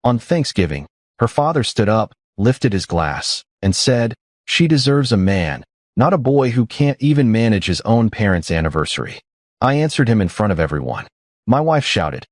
On Thanksgiving, her father stood up, lifted his glass, and said, "She deserves a man, not a boy who can't even manage his own parents' anniversary." I answered him in front of everyone. My wife shouted,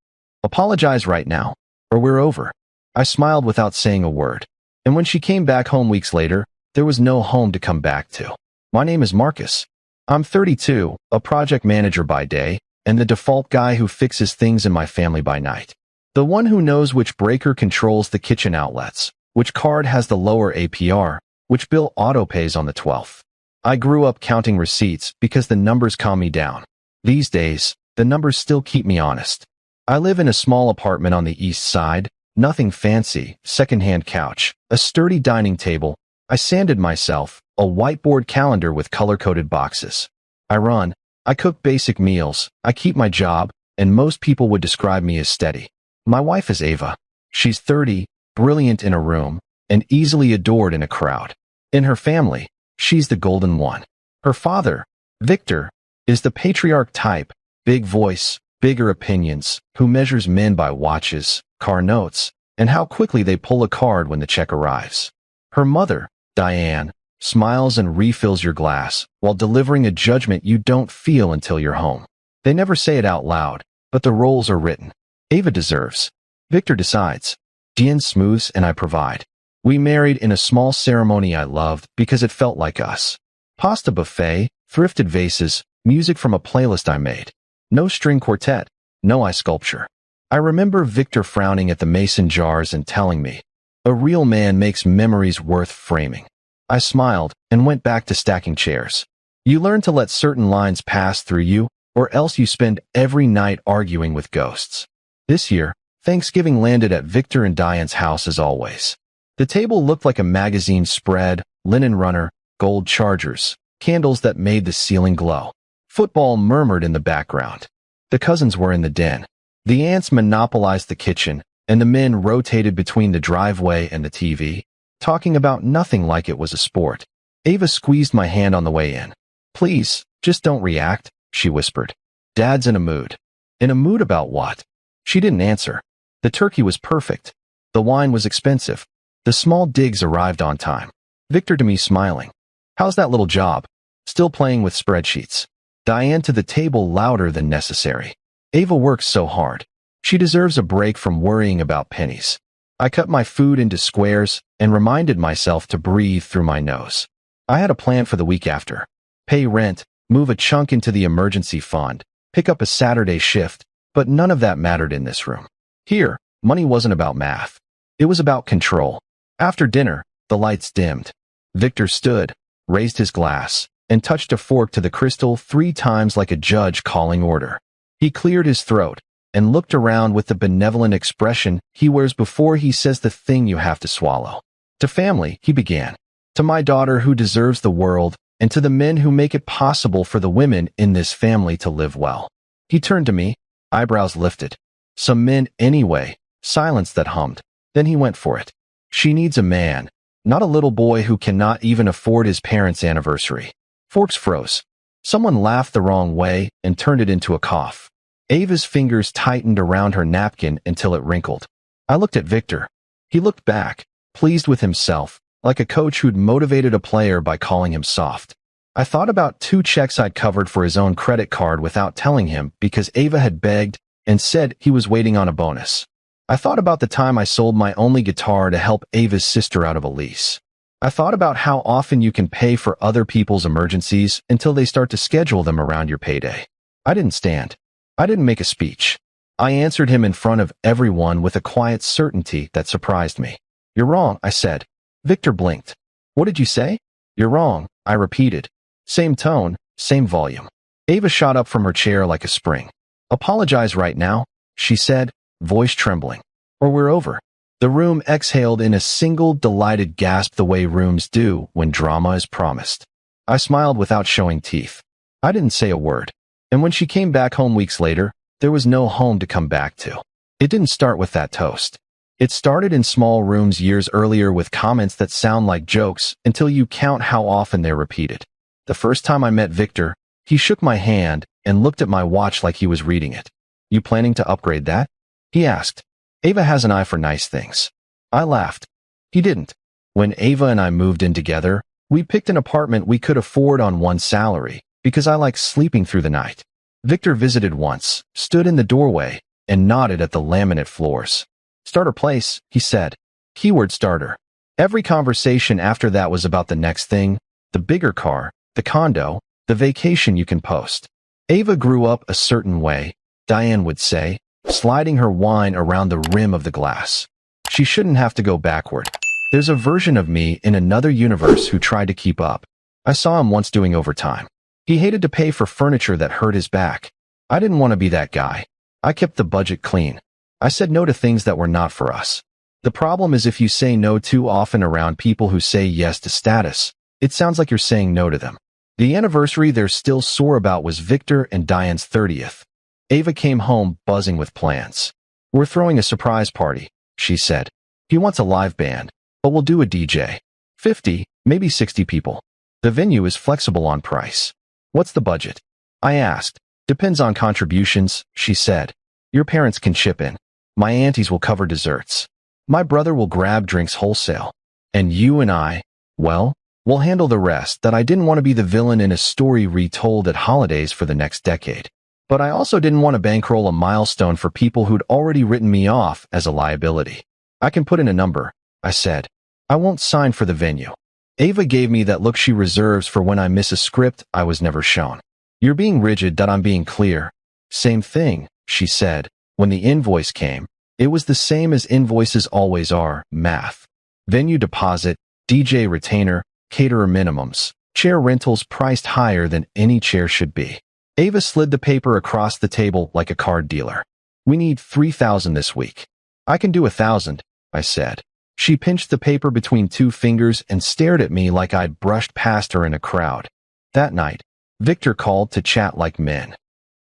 "Apologize right now, or we're over." I smiled without saying a word. And when she came back home weeks later, there was no home to come back to. My name is Marcus. I'm 32, a project manager by day, and the default guy who fixes things in my family by night. The one who knows which breaker controls the kitchen outlets, which card has the lower APR, which bill auto-pays on the 12th. I grew up counting receipts because the numbers calm me down. These days, the numbers still keep me honest. I live in a small apartment on the east side, nothing fancy, second-hand couch, a sturdy dining table. I sanded myself, a whiteboard calendar with color-coded boxes. I cook basic meals, I keep my job, and most people would describe me as steady. My wife is Ava. She's 30, brilliant in a room, and easily adored in a crowd. In her family, she's the golden one. Her father, Victor, is the patriarch type, big voice, bigger opinions, who measures men by watches, car notes, and how quickly they pull a card when the check arrives. Her mother, Diane, smiles and refills your glass while delivering a judgment you don't feel until you're home. They never say it out loud, but the roles are written. Ava deserves. Victor decides. Diane smooths and I provide. We married in a small ceremony I loved because it felt like us. Pasta buffet, thrifted vases, music from a playlist I made. No string quartet, no ice sculpture. I remember Victor frowning at the mason jars and telling me, "A real man makes memories worth framing." I smiled and went back to stacking chairs. You learn to let certain lines pass through you, or else you spend every night arguing with ghosts. This year, Thanksgiving landed at Victor and Diane's house as always. The table looked like a magazine spread, linen runner, gold chargers, candles that made the ceiling glow. Football murmured in the background. The cousins were in the den. The aunts monopolized the kitchen, and the men rotated between the driveway and the TV, talking about nothing like it was a sport. Ava squeezed my hand on the way in. "Please, just don't react," she whispered. "Dad's in a mood." In a mood about what? She didn't answer. The turkey was perfect. The wine was expensive. The small digs arrived on time. Victor to me smiling. "How's that little job?" "Still playing with spreadsheets." Diane to the table louder than necessary. "Ava works so hard. She deserves a break from worrying about pennies." I cut my food into squares and reminded myself to breathe through my nose. I had a plan for the week after. Pay rent, move a chunk into the emergency fund, pick up a Saturday shift, but none of that mattered in this room. Here, money wasn't about math. It was about control. After dinner, the lights dimmed. Victor stood, raised his glass, and touched a fork to the crystal 3 times like a judge calling order. He cleared his throat and looked around with the benevolent expression he wears before he says the thing you have to swallow. "To family," he began. "To my daughter who deserves the world, and to the men who make it possible for the women in this family to live well." He turned to me, eyebrows lifted. "Some men anyway," silence that hummed. Then he went for it. "She needs a man, not a little boy who cannot even afford his parents' anniversary." Forks froze. Someone laughed the wrong way and turned it into a cough. Ava's fingers tightened around her napkin until it wrinkled. I looked at Victor. He looked back, pleased with himself, like a coach who'd motivated a player by calling him soft. I thought about 2 checks I'd covered for his own credit card without telling him because Ava had begged and said he was waiting on a bonus. I thought about the time I sold my only guitar to help Ava's sister out of a lease. I thought about how often you can pay for other people's emergencies until they start to schedule them around your payday. I didn't stand. I didn't make a speech. I answered him in front of everyone with a quiet certainty that surprised me. "You're wrong," I said. Victor blinked. "What did you say?" "You're wrong," I repeated. Same tone, same volume. Ava shot up from her chair like a spring. "Apologize right now," she said, voice trembling. "Or we're over." The room exhaled in a single delighted gasp the way rooms do when drama is promised. I smiled without showing teeth. I didn't say a word. And when she came back home weeks later, there was no home to come back to. It didn't start with that toast. It started in small rooms years earlier with comments that sound like jokes until you count how often they're repeated. The first time I met Victor, he shook my hand and looked at my watch like he was reading it. "You planning to upgrade that?" he asked. Ava has an eye for nice things. I laughed. He didn't. When Ava and I moved in together, we picked an apartment we could afford on one salary, because I like sleeping through the night. Victor visited once, stood in the doorway, and nodded at the laminate floors. Starter place, he said. Keyword starter. Every conversation after that was about the next thing, the bigger car, the condo, the vacation you can post. Ava grew up a certain way, Diane would say, sliding her wine around the rim of the glass. She shouldn't have to go backward. There's a version of me in another universe who tried to keep up. I saw him once doing overtime. He hated to pay for furniture that hurt his back. I didn't want to be that guy. I kept the budget clean. I said no to things that were not for us. The problem is if you say no too often around people who say yes to status, it sounds like you're saying no to them. The anniversary they're still sore about was Victor and Diane's 30th. Ava came home buzzing with plans. We're throwing a surprise party, she said. He wants a live band, but we'll do a DJ. 50, maybe 60 people. The venue is flexible on price. What's the budget? I asked. Depends on contributions, she said. Your parents can chip in. My aunties will cover desserts. My brother will grab drinks wholesale. And you and I, well, we'll handle the rest. That I didn't want to be the villain in a story retold at holidays for the next decade. But I also didn't want to bankroll a milestone for people who'd already written me off as a liability. I can put in a number, I said. I won't sign for the venue. Ava gave me that look she reserves for when I miss a script I was never shown. You're being rigid, that I'm being clear. Same thing, she said. When the invoice came, it was the same as invoices always are, math. Venue deposit, DJ retainer, caterer minimums, chair rentals priced higher than any chair should be. Ava slid the paper across the table like a card dealer. We need 3,000 this week. I can do 1,000, I said. She pinched the paper between two fingers and stared at me like I'd brushed past her in a crowd. That night, Victor called to chat like men.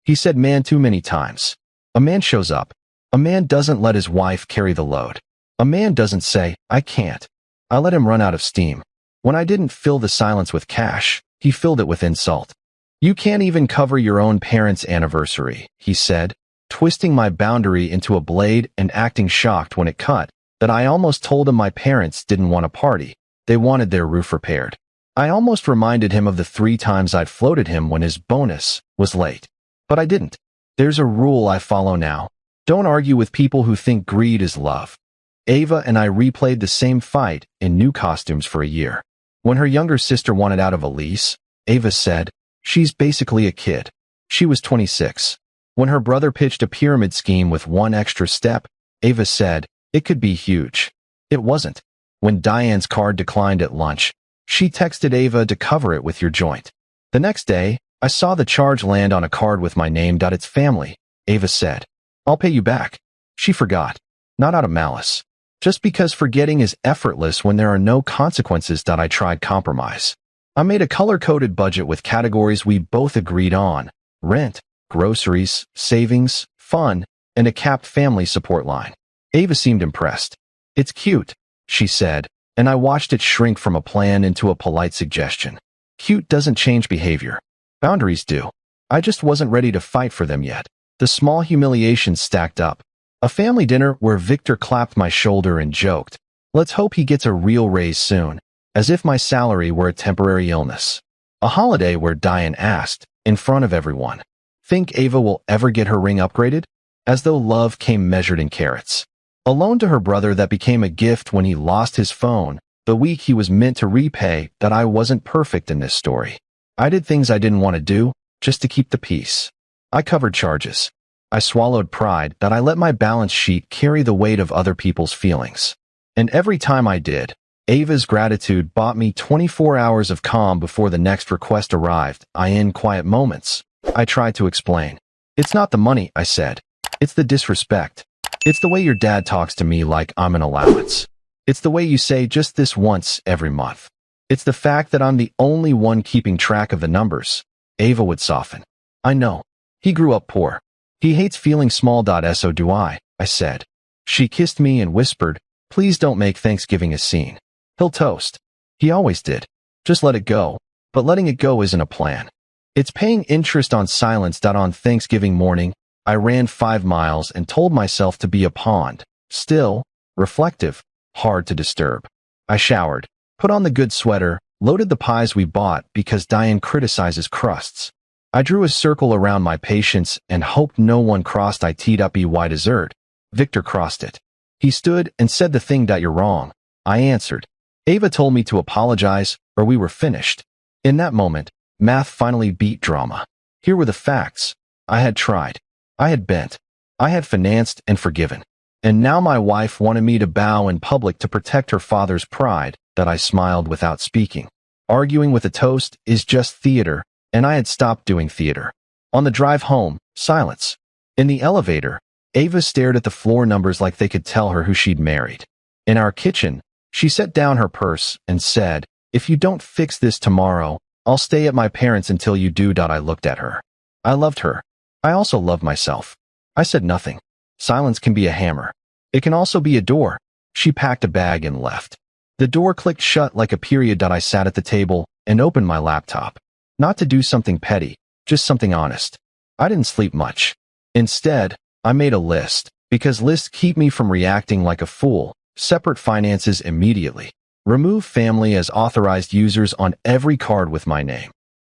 He said man too many times. A man shows up. A man doesn't let his wife carry the load. A man doesn't say, I can't. I let him run out of steam. When I didn't fill the silence with cash, he filled it with insult. You can't even cover your own parents' anniversary, he said, twisting my boundary into a blade and acting shocked when it cut, that I almost told him my parents didn't want a party. They wanted their roof repaired. I almost reminded him of the 3 times I'd floated him when his bonus was late. But I didn't. There's a rule I follow now. Don't argue with people who think greed is love. Ava and I replayed the same fight in new costumes for a year. When her younger sister wanted out of a lease, Ava said, she's basically a kid. She was 26. When her brother pitched a pyramid scheme with one extra step, Ava said, it could be huge. It wasn't. When Diane's card declined at lunch, she texted Ava to cover it with your joint. The next day, I saw the charge land on a card with my name. It's family, Ava said. I'll pay you back. She forgot. Not out of malice. Just because forgetting is effortless when there are no consequences. I tried compromise. I made a color-coded budget with categories we both agreed on: rent, groceries, savings, fun, and a capped family support line. Ava seemed impressed. It's cute, she said, and I watched it shrink from a plan into a polite suggestion. Cute doesn't change behavior. Boundaries do. I just wasn't ready to fight for them yet. The small humiliations stacked up. A family dinner where Victor clapped my shoulder and joked, let's hope he gets a real raise soon, as if my salary were a temporary illness. A holiday where Diane asked, in front of everyone, think Ava will ever get her ring upgraded? As though love came measured in carats. A loan to her brother that became a gift when he lost his phone, the week he was meant to repay. That I wasn't perfect in this story. I did things I didn't want to do, just to keep the peace. I covered charges. I swallowed pride. That I let my balance sheet carry the weight of other people's feelings. And every time I did, Ava's gratitude bought me 24 hours of calm before the next request arrived. In quiet moments, I tried to explain. It's not the money, I said. It's the disrespect. It's the way your dad talks to me like I'm an allowance. It's the way you say just this once every month. It's the fact that I'm the only one keeping track of the numbers. Ava would soften. I know. He grew up poor. He hates feeling small. So do I said. She kissed me and whispered, please don't make Thanksgiving a scene. He'll toast. He always did. Just let it go. But letting it go isn't a plan. It's paying interest on silence. On Thanksgiving morning, I ran 5 miles and told myself to be a pond, still, reflective, hard to disturb. I showered, put on the good sweater, loaded the pies we bought because Diane criticizes crusts. I drew a circle around my patience and hoped no one crossed it. Dessert. Victor crossed it. He stood and said the thing that you're wrong. I answered. Ava told me to apologize or we were finished. In that moment, math finally beat drama. Here were the facts. I had tried. I had bent. I had financed and forgiven. And now my wife wanted me to bow in public to protect her father's pride. That I smiled without speaking. Arguing with a toast is just theater, and I had stopped doing theater. On the drive home, silence. In the elevator, Ava stared at the floor numbers like they could tell her who she'd married. In our kitchen, she set down her purse and said, "If you don't fix this tomorrow, I'll stay at my parents' until you do." I looked at her. I loved her. I also loved myself. I said nothing. Silence can be a hammer. It can also be a door. She packed a bag and left. The door clicked shut like a period. I sat at the table and opened my laptop. Not to do something petty, just something honest. I didn't sleep much. Instead, I made a list, because lists keep me from reacting like a fool. Separate finances immediately. Remove family as authorized users on every card with my name.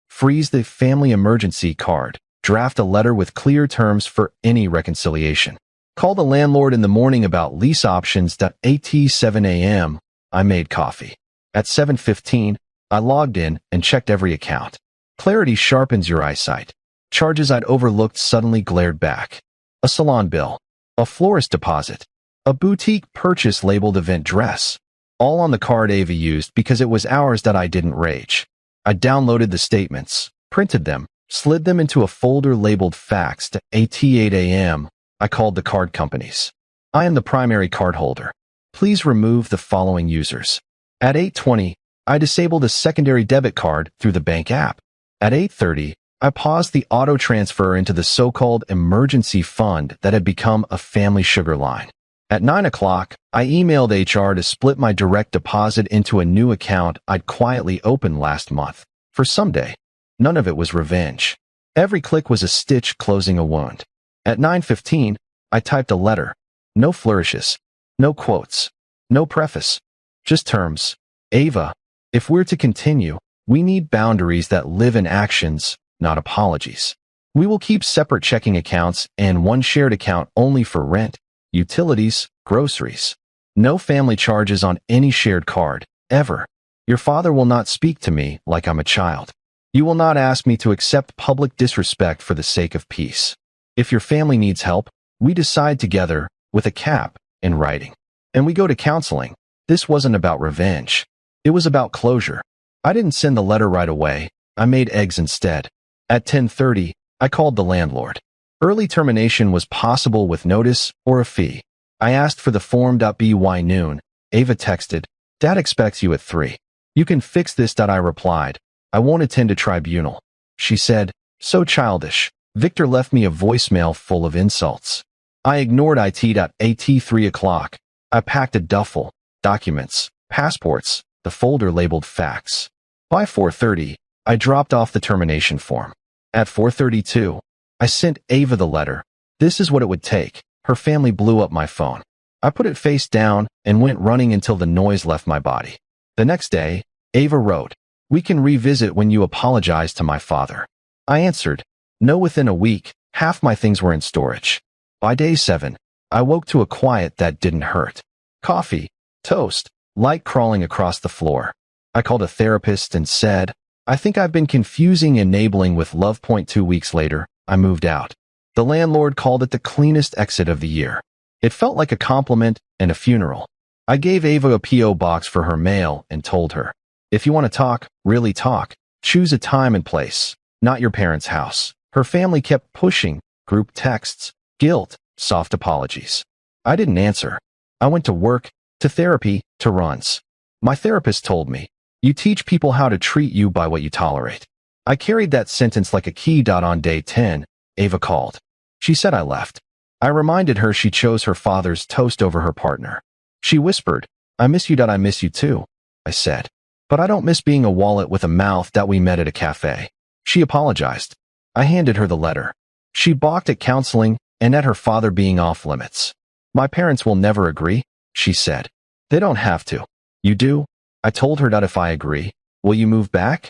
Freeze the family emergency card. Draft a letter with clear terms for any reconciliation. Call the landlord in the morning about lease options. At 7 a.m., I made coffee. At 7:15, I logged in and checked every account. Clarity sharpens your eyesight. Charges I'd overlooked suddenly glared back. A salon bill. A florist deposit. A boutique purchase labeled event dress. All on the card Ava used because it was ours. That I didn't rage. I downloaded the statements, printed them, slid them into a folder labeled faxed. At 8 a.m., I called the card companies. I am the primary cardholder. Please remove the following users. At 8:20, I disabled a secondary debit card through the bank app. At 8:30, I paused the auto transfer into the so-called emergency fund that had become a family sugar line. At 9 o'clock, I emailed HR to split my direct deposit into a new account I'd quietly opened last month. For someday, none of it was revenge. Every click was a stitch closing a wound. At 9:15, I typed a letter. No flourishes. No quotes. No preface. Just terms. Ava, if we're to continue, we need boundaries that live in actions, not apologies. We will keep separate checking accounts and one shared account only for rent, utilities, groceries. No family charges on any shared card, ever. Your father will not speak to me like I'm a child. You will not ask me to accept public disrespect for the sake of peace. If your family needs help, we decide together, with a cap, in writing. And we go to counseling. This wasn't about revenge. It was about closure. I didn't send the letter right away. I made eggs instead. At 10:30, I called the landlord. Early termination was possible with notice or a fee. I asked for the form. By noon, Ava texted, "Dad expects you at 3. You can fix this." I replied, "I won't attend a tribunal." She said, "So childish." Victor left me a voicemail full of insults. I ignored it. At 3 o'clock, I packed a duffel, documents, passports, the folder labeled fax. By 4:30, I dropped off the termination form. At 4:32, I sent Ava the letter. This is what it would take. Her family blew up my phone. I put it face down and went running until the noise left my body. The next day, Ava wrote, "We can revisit when you apologize to my father." I answered, "No." Within a week, half my things were in storage. By day 7, I woke to a quiet that didn't hurt. Coffee, toast, light crawling across the floor. I called a therapist and said, "I think I've been confusing enabling with love." 2 weeks later, I moved out. The landlord called it the cleanest exit of the year. It felt like a compliment and a funeral. I gave Ava a P.O. box for her mail and told her, "If you want to talk, really talk, choose a time and place, not your parents' house." Her family kept pushing, group texts, guilt, soft apologies. I didn't answer. I went to work, to therapy, to runs. My therapist told me, "You teach people how to treat you by what you tolerate." I carried that sentence like a key. On day 10, Ava called. She said I left. I reminded her she chose her father's toast over her partner. She whispered, "I miss you." I miss you too, I said. "But I don't miss being a wallet with a mouth." We met at a cafe. She apologized. I handed her the letter. She balked at counseling and at her father being off limits. My parents will never agree, she said. They don't have to. You do? I told her that if I agree, will you move back?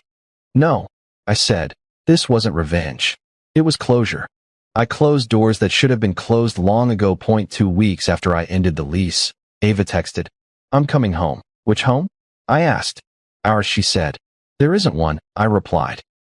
No, I said. This wasn't revenge. It was closure. I closed doors that should have been closed long ago. 2 weeks after I ended the lease, Ava texted, I'm coming home. Which home? I asked. Ours, she said. There isn't one, I replied.